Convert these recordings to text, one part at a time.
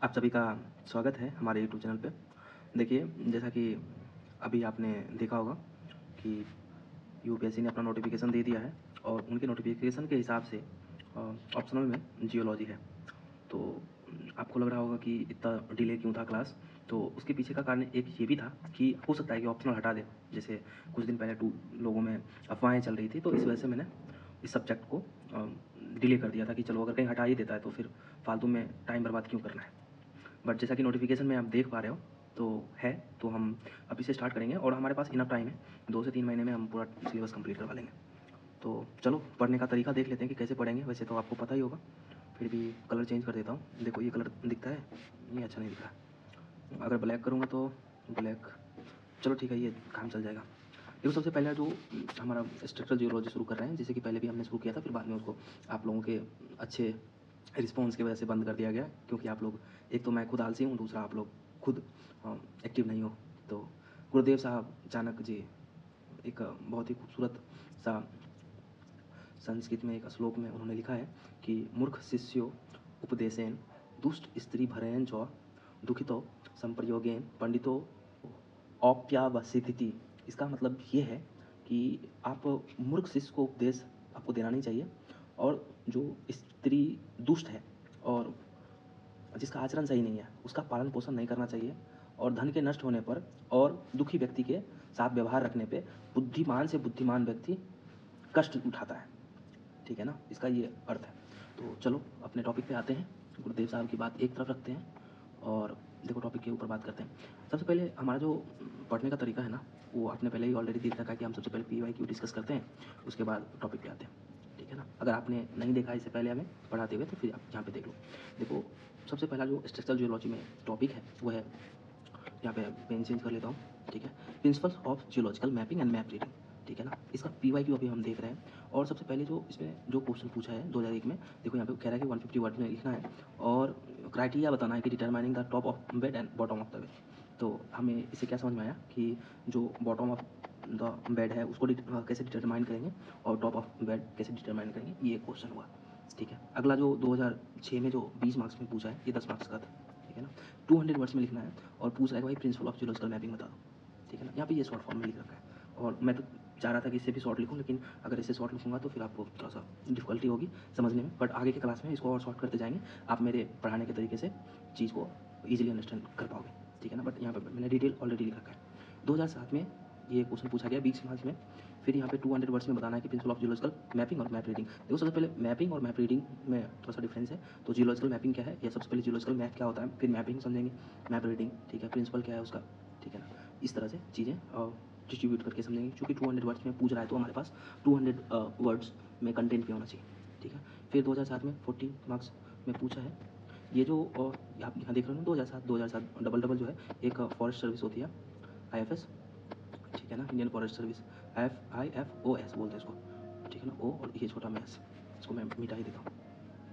आप सभी का स्वागत है हमारे यूट्यूब चैनल पे। देखिए, जैसा कि अभी आपने देखा होगा कि यूपीएससी ने अपना नोटिफिकेशन दे दिया है और उनके नोटिफिकेशन के हिसाब से ऑप्शनल में जियोलॉजी है। तो आपको लग रहा होगा कि इतना डिले क्यों था क्लास। तो उसके पीछे का कारण एक ये भी था कि हो सकता है कि ऑप्शनल हटा दे। जैसे कुछ दिन पहले लोगों में अफवाहें चल रही थी, तो इस वजह से मैंने इस सब्जेक्ट को डिले कर दिया था कि चलो अगर कहीं हटा ही देता है तो फिर फालतू में टाइम बर्बाद क्यों करना है। बट जैसा कि नोटिफिकेशन में आप देख पा रहे हो तो है, तो हम अभी से स्टार्ट करेंगे और हमारे पास इनफ टाइम है। 2 से 3 महीने में हम पूरा सिलेबस कंप्लीट करवा लेंगे। तो चलो पढ़ने का तरीका देख लेते हैं कि कैसे पढ़ेंगे। वैसे तो आपको पता ही होगा, फिर भी कलर चेंज कर देता हूँ। देखो ये कलर दिखता है, ये अच्छा नहीं दिख रहा। अगर ब्लैक करूँगा तो ब्लैक, चलो ठीक है, ये काम चल जाएगा। देखो सबसे पहले जो हमारा स्ट्रक्चरल जियोलॉजी शुरू कर रहे हैं, जैसे कि पहले भी हमने शुरू किया था, फिर बाद में उसको आप लोगों के अच्छे रिस्पॉन्स की वजह से बंद कर दिया गया, क्योंकि आप लोग, एक तो मैं खुद आलसी हूँ, दूसरा आप लोग खुद एक्टिव नहीं हो। तो गुरुदेव साहब चाणक्य जी एक बहुत ही खूबसूरत सा संस्कृत में एक श्लोक में उन्होंने लिखा है कि मूर्ख शिष्यो उपदेशेन दुष्ट स्त्री भरेन च दुखितो संप्रयोगेन पंडितो औप्यावसिति। इसका मतलब ये है कि आप मूर्ख शिष्य को उपदेश आपको देना नहीं चाहिए, और जो स्त्री दुष्ट है और जिसका आचरण सही नहीं है उसका पालन पोषण नहीं करना चाहिए, और धन के नष्ट होने पर और दुखी व्यक्ति के साथ व्यवहार रखने पे बुद्धिमान से बुद्धिमान व्यक्ति कष्ट उठाता है। ठीक है ना, इसका ये अर्थ है। तो चलो अपने टॉपिक पे आते हैं। गुरुदेव साहब की बात एक तरफ रखते हैं और देखो टॉपिक के ऊपर बात करते हैं। सबसे पहले हमारा जो पढ़ने का तरीका है ना, वो आपने पहले ही ऑलरेडी देख रखा है कि हम सबसे पहले PYQ डिस्कस करते हैं, उसके बाद टॉपिक पे आते हैं। ठीक है ना, अगर आपने नहीं देखा इससे पहले हमें पढ़ाते हुए तो फिर आप यहाँ पे देख लो। देखो सबसे पहला जो स्ट्रक्चरल जियोलॉजी में टॉपिक है वो है, यहाँ पे पेन चेंज कर लेता हूँ। ठीक है, principles of geological mapping and map reading. ठीक है ना, इसका PYQ अभी हम देख रहे हैं। और सबसे पहले जो इसमें जो क्वेश्चन पूछा है 2001 में, देखो यहाँ पे कह रहा है कि 150 वर्ड में लिखना है और क्राइटेरिया बताना है कि determining the top of bed and bottom of the bed. तो हमें इससे क्या समझ में आया कि जो बॉटम ऑफ द बेड है उसको कैसे डिटरमाइन करेंगे और टॉप ऑफ बेड कैसे डिटरमाइन करेंगे, ये क्वेश्चन हुआ। ठीक है, अगला जो 2006 में जो 20 मार्क्स में पूछा है, ये 10 मार्क्स का था। ठीक है ना, 200 वर्ड्स में लिखना है और पूछ रहा है कि भाई प्रिंसिपल ऑफ जियोलॉजिकल मैपिंग बता दो। ठीक है ना, यहाँ पे ये शॉर्ट फॉर्म में लिख रखा है, और मैं तो चाह रहा था कि इससे भी शॉर्ट लिखूँ, लेकिन अगर इससे शॉर्ट लिखूँगा तो फिर आपको थोड़ा सा डिफिकल्टी होगी समझने में। बट आगे के क्लास में इसको और शॉर्ट करते जाएंगे, आप मेरे पढ़ाने के तरीके से चीज़ को ईजिली अंडरस्टैंड कर पाओगे। ठीक है ना, बट यहाँ पर मैंने डिटेल ऑलरेडी लिख रखा है। 2007 में ये क्वेश्चन पूछा गया 20 मार्क्स में। फिर यहाँ पे 200 वर्ड्स में बताना है कि प्रिंसिपल ऑफ जियोलॉजिकल मैपिंग और मैप रीडिंग। देखो सबसे पहले मैपिंग और मैप रीडिंग में थोड़ा सा डिफरेंस है। तो जियोलॉजिकल मैपिंग क्या है, या सबसे पहले जियोलॉजिकल मैप क्या होता है, फिर मैपिंग समझेंगे, मैप रीडिंग। ठीक है, प्रिंसिपल क्या है उसका। ठीक है ना, इस तरह से चीज़ें डिस्ट्रीब्यूट करके समझेंगे। चूँकि 200 वर्ड्स में पूछ रहा है तो हमारे पास 200 वर्ड्स में कंटेंट भी होना चाहिए। ठीक है, फिर 2007 में 40 मार्क्स में पूछा है। ये जो आप यहाँ देख रहे हो ना, 2007 डबल डबल जो है, एक फॉरेस्ट सर्विस होती है IFS। ठीक है ना, इंडियन फॉरेस्ट सर्विस, IFOS बोलते हैं इसको। ठीक है ना, O और ये छोटा में S, इसको मैं मिटा ही देता हूँ।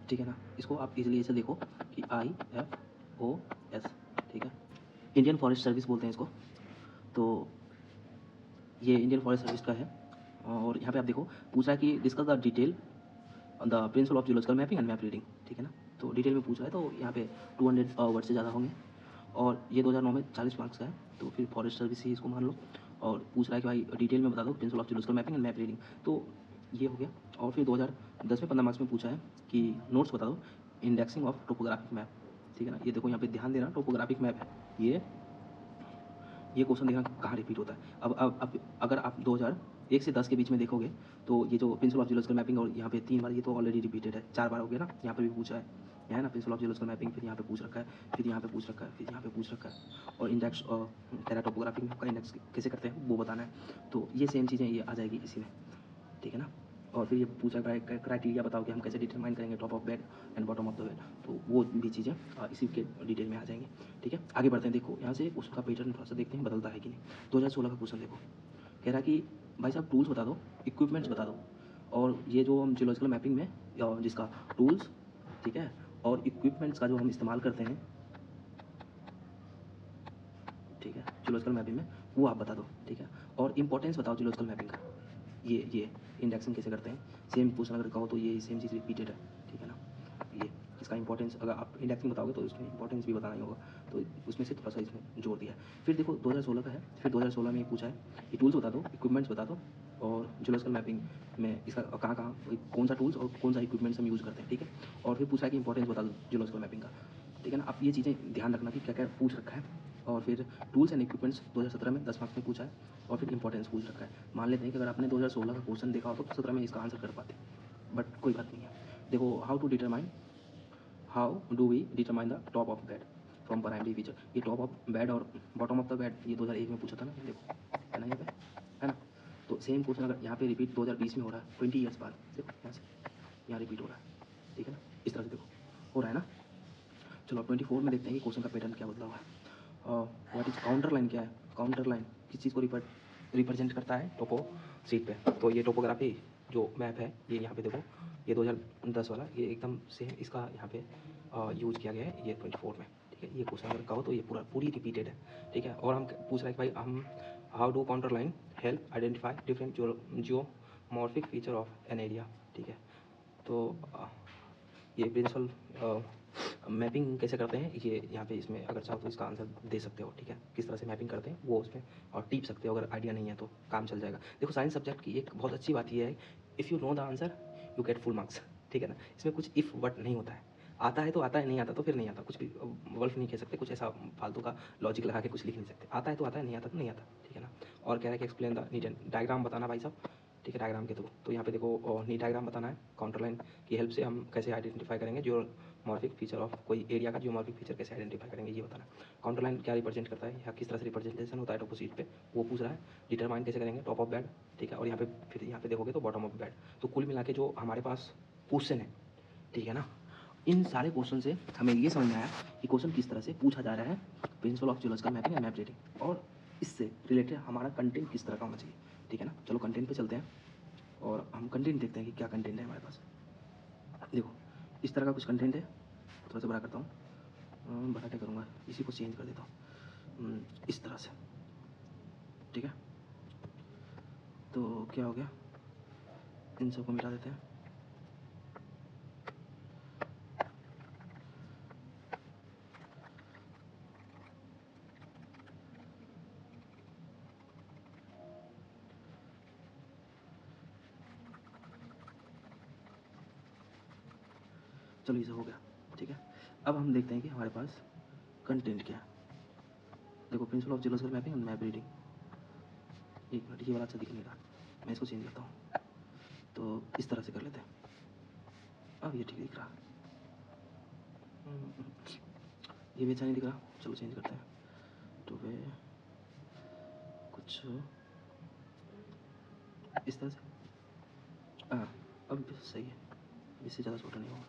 ठीक है ना, इसको आप इजीली ऐसे देखो कि IFOS। ठीक है, इंडियन फॉरेस्ट सर्विस बोलते हैं इसको। तो ये इंडियन फॉरेस्ट सर्विस का है। और यहाँ पे आप देखो पूछ रहा है कि discuss the detail the principle of geological mapping and map reading. ठीक है ना, तो डिटेल में पूछ रहा है, तो यहाँ पे 200 वर्ड से ज़्यादा होंगे। और ये 2009 में 40 मार्क्स का है, तो फिर फॉरेस्ट सर्विस ही इसको मान लो। और पूछ रहा है कि भाई डिटेल में बता दो principle of geological mapping and map reading, तो ये हो गया। और फिर 2010 में 15 मार्क्स में पूछा है कि नोट्स बता दो इंडेक्सिंग ऑफ टोपोग्राफिक मैप। ठीक है ना, ये देखो यहाँ पे ध्यान देना, टोपोग्राफिक मैप है ये क्वेश्चन देखना कहाँ रिपीट होता है। अब अगर आप 2001 से 10 के बीच में देखोगे तो ये जो प्रिंसिपल ऑफ जियोलॉजिकल मैपिंग, और यहाँ पे 3 बार, ये तो ऑलरेडी रिपीटेड है, 4 बार हो गया ना। यहाँ पे भी पूछा है, यहाँ है ना प्रिंसिपल ऑफ जियोलॉजिकल मैपिंग, फिर यहाँ पे पूछ रखा है, फिर यहाँ पे पूछ रखा है, फिर यहाँ पे पूछ रखा है। और इंडेक्स टोपोग्राफिक मैप का इंडेक्स कैसे करते हैं वो बताना है। तो ये सेम चीज़ें ये आ जाएगी इसी में। ठीक है ना, और फिर ये पूछा क्राइटेरिया बताओ कि हम कैसे डिटरमाइन करेंगे top of bed and bottom of the bed, तो वो भी चीज़ें इसी के डिटेल में आ जाएंगी। ठीक है, आगे बढ़ते हैं। देखो यहाँ से उसका पैटर्न थोड़ा सा देखते हैं बदलता है कि नहीं। 2016 का क्वेश्चन देखो, कह रहा है कि भाई साहब टूल्स बता दो, इक्विपमेंट्स बता दो। और ये जो हम जियोलॉजिकल मैपिंग में जिसका टूल्स, ठीक है, और इक्विपमेंट्स का जो हम इस्तेमाल करते हैं, ठीक है, जियोलॉजिकल मैपिंग में, वो आप बता दो। ठीक है, और इंपॉर्टेंस बताओ जियोलॉजिकल मैपिंग का। ये इंडेक्सिंग कैसे करते हैं, सेम क्वेश्चन अगर कहो तो ये सेम चीज़ रिपीटेड है। ठीक है ना, ये इसका इंपॉर्टेंस अगर आप इंडेक्सिंग बताओगे तो इसमें इंपॉर्टेंस भी बताना ही होगा, तो उसमें से थोड़ा सा इसमें जोड़ दिया है। फिर देखो 2016 का है, फिर 2016 में ये पूछा है कि टूल्स बता दो, इक्विपमेंट्स बता दो और जियोलॉजिकल मैपिंग में इसका कहाँ कहाँ कौन सा टूल्स और कौन सा इक्विपमेंट्स हम यूज़ करते हैं, ठीक है। और फिर पूछा है कि इंपॉर्टेंस बता दो जियोलॉजिकल मैपिंग का, ठीक है ना। आप ये चीज़ें ध्यान रखना कि क्या क्या पूछ रखा है। और फिर टूल्स एंड इक्विपमेंट्स 2017 में 10 मार्क्स में पूछा है, और फिर इंपॉर्टेंस पूछ रखा है। मान लेते हैं कि अगर आपने 2016 का क्वेश्चन देखा हो तो 17 में इसका आंसर कर पाते, बट कोई बात नहीं है। देखो how do we determine the top of bed from primary feature, ये टॉप ऑफ बेड और बॉटम ऑफ द बेड ये 2001 में पूछा था ना, देखो है ना यहाँ पे, है ना। तो सेम क्वेश्चन अगर यहाँ पे रिपीट 2020 में हो रहा है 20 ईयर्स बाद, देखो यहाँ से यहाँ रिपीट हो रहा है, ठीक है ना, इस तरह से देखो हो रहा है ना। चलो 24 में देखते हैं कि क्वेश्चन का पैटर्न क्या बदला हुआ है। व्हाट इज काउंटर लाइन, क्या है काउंटर लाइन, किस चीज़ को रिप्रेजेंट करता है टोपो सीट पे। तो ये टोपोग्राफी जो मैप है ये यहाँ पे देखो, ये 2010 वाला ये एकदम सेम इसका यहाँ पे यूज किया गया है ये 24 में, ठीक है। ये क्वेश्चन अगर कहो तो ये पूरी रिपीटेड है, ठीक है। और हम पूछ रहे हैं कि भाई हम how do counter line help identify different geomorphic feature of an area, ठीक है। तो ये प्रिंसिपल मैपिंग कैसे करते हैं ये यहाँ पे इसमें अगर चाहो तो इसका आंसर दे सकते हो, ठीक है। किस तरह से मैपिंग करते हैं वो उसमें और टीप सकते हो, अगर आइडिया नहीं है तो काम चल जाएगा। देखो साइंस सब्जेक्ट की एक बहुत अच्छी बात ये है, if you know the answer you get full marks, ठीक है ना। इसमें कुछ इफ़ बट नहीं होता है, आता है तो आता है, नहीं आता तो फिर नहीं आता, कुछ भी वल्फ नहीं कह सकते, कुछ ऐसा फालतू का लॉजिक लगा के कुछ लिख नहीं सकते। आता है तो आता है, नहीं आता तो नहीं आता, ठीक है ना। और कह रहा है कि explain the need and diagram बताना भाई साहब, ठीक है, डायग्राम के थ्रू। तो यहाँ पे देखो नी डायग्राम बताना है, काउंटर लाइन की हेल्प से हम कैसे आइडेंटिफाई करेंगे जियोमॉर्फिक फीचर ऑफ कोई एरिया का जियोमॉर्फिक फीचर कैसे आइडेंटिफाई करेंगे ये बताना। काउंटर लाइन क्या रिप्रेजेंट करता है या किस तरह से रिप्रेजेंटेशन होता है टोपोसीट पे वो पूछ रहा है। डिटरमाइन कैसे करेंगे टॉप ऑफ बेड, ठीक है। और यहाँ पे फिर यहाँ पे देखोगे तो बॉटम ऑफ बेड। तो कुल मिला के जो हमारे पास क्वेश्चन है, ठीक है ना, इन सारे क्वेश्चन से हमें ये समझ में आया कि क्वेश्चन किस तरह से पूछा जा रहा है, principle of geological mapping and map reading, और इससे रिलेटेड हमारा कंटेंट किस तरह का होना चाहिए, ठीक है ना। चलो कंटेंट पे चलते हैं और हम कंटेंट देखते हैं कि क्या कंटेंट है हमारे पास। देखो इस तरह का कुछ कंटेंट है, थोड़ा सा बड़ा करता हूँ, बड़ा क्या करूँगा, इसी को चेंज कर देता हूँ इस तरह से, ठीक है। तो क्या हो गया, इन सबको मिटा देते हैं। चलो ये सब हो गया, ठीक है। अब हम देखते हैं कि हमारे पास कंटेंट क्या है। देखो principle of geological mapping and map reading, एक मिनट ये वाला अच्छा दिख नहीं रहा, मैं इसको चेंज करता हूँ। तो इस तरह से कर लेते हैं, अब ये ठीक दिख रहा, ये भी अच्छा नहीं दिख रहा, चलो चेंज करते हैं। तो वे कुछ इस तरह से, हाँ अब सही है, इससे ज़्यादा छोटा नहीं होगा।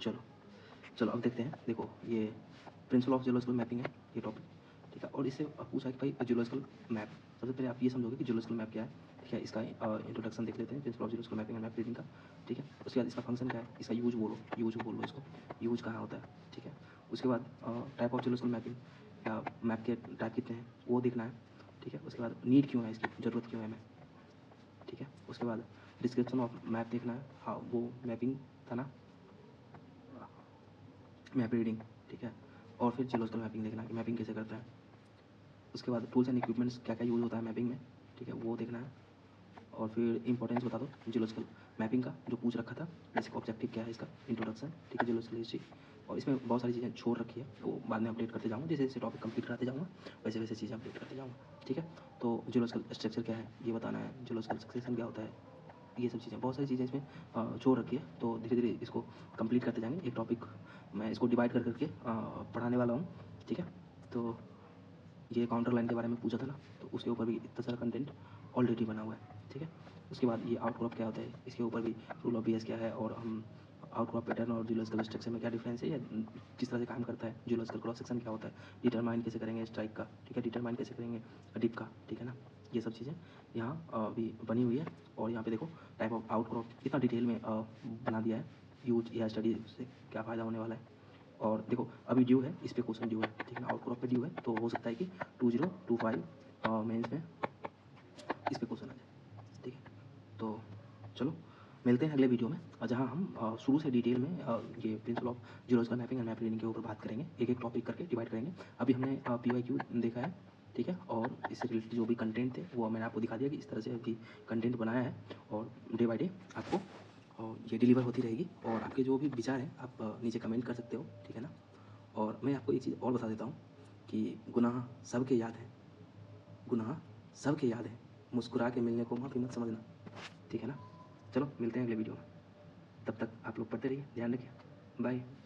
चलो चलो अब देखते हैं। देखो ये प्रिंसिपल ऑफ जियोलॉजिकल मैपिंग है ये टॉपिक, ठीक है। और इससे पूछा है कि भाई जियोलॉजिकल मैप, सबसे पहले आप ये समझोगे कि जियोलॉजिकल मैप क्या है, ठीक है। इसका इंट्रोडक्शन देख लेते हैं principle of geological mapping and map reading का, ठीक है। उसके बाद इसका फंक्शन क्या है, इसका यूज बोल लो इसको, यूज कहाँ होता है, ठीक है। उसके बाद टाइप ऑफ जियोलॉजिकल मैपिंग या मैप के टाइप कितने हैं वो देखना है, ठीक है। उसके बाद नीड क्यों है, इसकी ज़रूरत क्यों है हमें, ठीक है। उसके बाद डिस्क्रिप्शन ऑफ मैप देखना है, हाँ वो मैपिंग था ना, मैप रीडिंग, ठीक है। और फिर जियोलॉजिकल मैपिंग देखना है कि मैपिंग कैसे करता है। उसके बाद टूल्स एंड इक्विपमेंट्स क्या क्या यूज़ होता है मैपिंग में, ठीक है, वो देखना है। और फिर इंपॉर्टेंस बता दो जियोलॉजिकल मैपिंग का जो पूछ रखा था, बेसिक ऑब्जेक्टिव क्या है इसका, इंट्रोडक्शन, ठीक है, जियोलॉजिकल हिस्ट्री। और इसमें बहुत सारी चीज़ें छोड़ रखी है, वो बाद में अपडेट करते जाऊँगा, जैसे जैसे टॉपिक कंप्लीट कराते जाऊँगा वैसे वैसे चीज़ें अपडेट करते जाऊँगा, ठीक है। तो जियोलॉजिकल स्ट्रक्चर क्या है ये बताना है, जियोलॉजिकल सक्सेशन क्या होता है, ये सब चीज़ें, बहुत सारी चीज़ें इसमें छोड़ रखी है। तो धीरे धीरे इसको कंप्लीट करते जाएंगे, एक टॉपिक मैं इसको डिवाइड कर करके पढ़ाने वाला हूँ, ठीक है। तो ये काउंटर लाइन के बारे में पूछा था ना, तो उसके ऊपर भी इतना सारा कंटेंट ऑलरेडी बना हुआ है, ठीक है। उसके बाद ये आउटक्रॉप क्या होता है, इसके ऊपर भी रूल ऑफ बीएस क्या है, और हम आउटक्रॉप पैटर्न और जियोलॉजिकल स्ट्रक्चर में क्या डिफरेंस है या किस तरह से काम करता है, जियोलॉजिकल क्रॉस सेक्शन क्या होता है, डिटरमाइन कैसे करेंगे स्ट्राइक का, ठीक है, डिटरमाइन कैसे करेंगे डिप का, ठीक है ना। ये सब चीज़ें यहाँ अभी बनी हुई है। और यहाँ पे देखो टाइप ऑफ आउटक्रॉप कितना डिटेल में बना दिया है, यूज या स्टडी से क्या फ़ायदा होने वाला है। और देखो अभी ड्यू है, इस पे क्वेश्चन ड्यू है, ठीक है ना, आउटक्रॉप पे ड्यू है, तो हो सकता है कि 2025 मेंस में इस पे क्वेश्चन आ जाए, ठीक है। तो चलो मिलते हैं अगले वीडियो में, जहाँ हम शुरू से डिटेल में ये principle of geological mapping and map reading के ऊपर बात करेंगे, एक एक टॉपिक करके डिवाइड करेंगे। अभी हमने PYQ देखा है, ठीक है, और इससे रिलेटेड जो भी कंटेंट थे वो मैंने आपको दिखा दिया कि इस तरह से अभी कंटेंट बनाया है, और डे बाई डे आपको ये डिलीवर होती रहेगी। और आपके जो भी विचार हैं आप नीचे कमेंट कर सकते हो, ठीक है ना। और मैं आपको एक चीज़ और बता देता हूँ कि गुनाह सबके याद हैं, गुनाह सबके याद हैं, मुस्कुरा के मिलने को माफ़ी मत समझना, ठीक है ना। चलो मिलते हैं अगले वीडियो में, तब तक आप लोग पढ़ते रहिए, ध्यान रखिए, बाय।